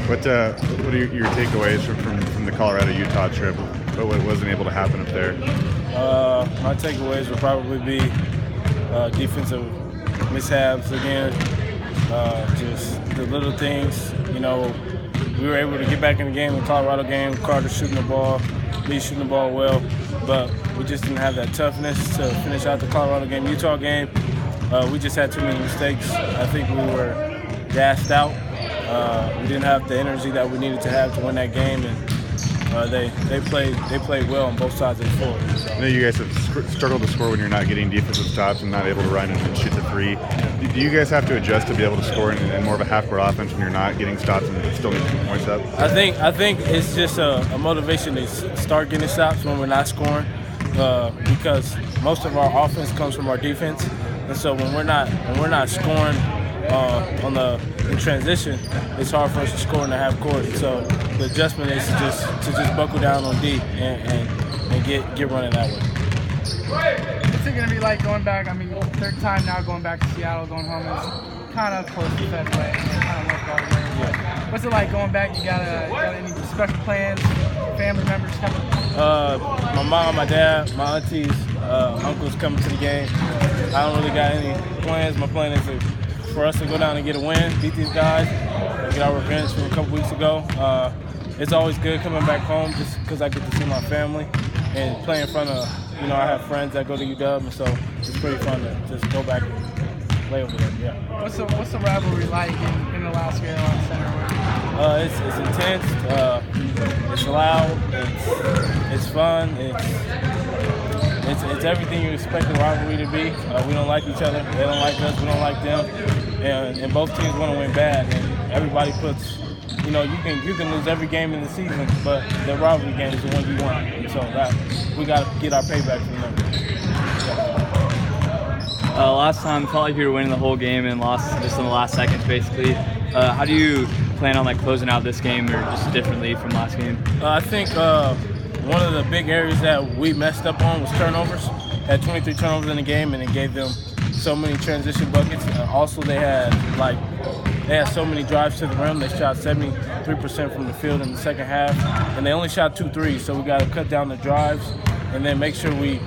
What are your takeaways from the Colorado-Utah trip? What wasn't able to happen up there? My takeaways would probably be defensive mishaps again. Just the little things. We were able to get back in the game, the Colorado game. Carter shooting the ball, Lee shooting the ball well, but we just didn't have that toughness to finish out the Colorado game. Utah game, we just had too many mistakes. I think we were gassed out. We didn't have the energy that we needed to have to win that game, and they played well on both sides of the floor. So. I know you guys have struggled to score when you're not getting defensive stops and not able to run and shoot the three. Do you guys have to adjust to be able to score in more of a half-court offense when you're not getting stops and still need to keep points up? I think it's just a motivation to start getting stops when we're not scoring, because most of our offense comes from our defense, and so when we're not scoring in transition, it's hard for us to score in the half court. So the adjustment is to just buckle down on D and get running that way. What's it going to be like going back? I mean, third time now going back to Seattle, going home is kind of close to Fedway, and kind of left all the way. Yeah. What's it like going back? You got any special plans? Family members coming? My mom, my dad, my aunties, uncles coming to the game. I don't really got any plans. My plan is for us to go down and get a win, beat these guys, get our revenge from a couple weeks ago. It's always good coming back home just because I get to see my family and play in front of, I have friends that go to UW, and so it's pretty fun to just go back and play over there. Yeah. What's the rivalry like in Alaska Airlines Center? It's intense. It's loud. It's fun. It's everything you expect a rivalry to be. We don't like each other. They don't like us. We don't like them. And both teams want to win bad. And everybody puts, you can lose every game in the season, but the rivalry game is the one you want. And so we got to get our payback from them. Last time, it felt like you were winning the whole game and lost just in the last seconds, basically. How do you plan on closing out this game, or just differently from last game? I think one of the big areas that we messed up on was turnovers. Had 23 turnovers in the game, and it gave them so many transition buckets. Also, they had so many drives to the rim. They shot 73% from the field in the second half, and they only shot 2 threes. So we got to cut down the drives, and then make sure we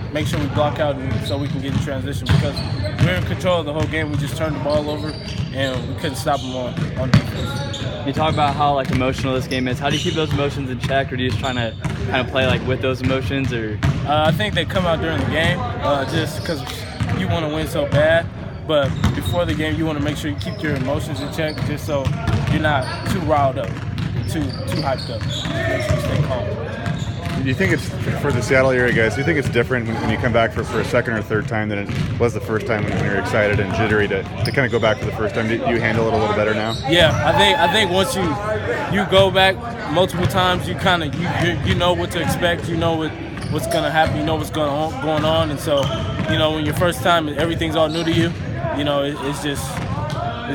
block out, so we can get in transition, because we're in control of the whole game. We just turned the ball over, and we couldn't stop them on defense. You talk about how emotional this game is. How do you keep those emotions in check, or do you just trying to kind of play with those emotions? Or I think they come out during the game, just because you want to win so bad. But before the game, you want to make sure you keep your emotions in check, just so you're not too riled up, too hyped up. Make sure you stay calm. Do you think it's, for the Seattle area guys, do you think it's different when you come back for a second or third time than it was the first time when you were excited and jittery to kind of go back for the first time? Do you handle it a little better now? Yeah, I think once you go back multiple times, you kind of you know what to expect. You know what's going to happen. You know what's going on. And so, when your first time, everything's all new to you. It's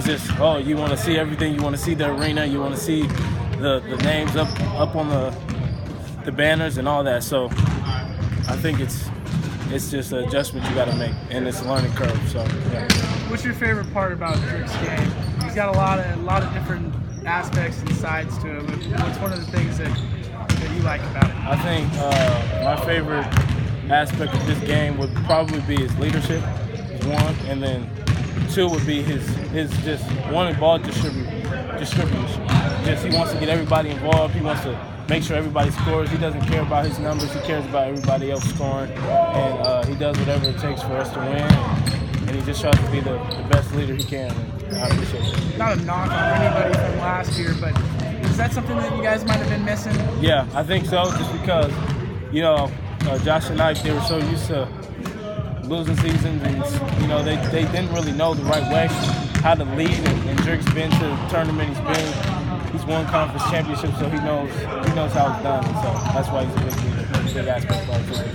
just you want to see everything. You want to see the arena. You want to see the names up on the banners and all that. So I think it's just an adjustment you got to make, and it's a learning curve. So yeah. What's your favorite part about Dirk's game? He's got a lot of different aspects and sides to it. What's one of the things that you like about it? I think my favorite aspect of this game would probably be his leadership, is one, and then two would be his just one ball distribution. Just he wants to get everybody involved. He wants to make sure everybody scores. He doesn't care about his numbers. He cares about everybody else scoring, and he does whatever it takes for us to win. And he just tries to be the best leader he can. And I appreciate it. Not a knock on anybody from last year, but is that something that you guys might have been missing? Yeah, I think so. Just because, Josh and I, they were so used to losing seasons, and they didn't really know the right way how to lead. And Dirk's been to the tournament. He's won conference championships, so he knows how it's done. And so that's why he's a big aspect of our team.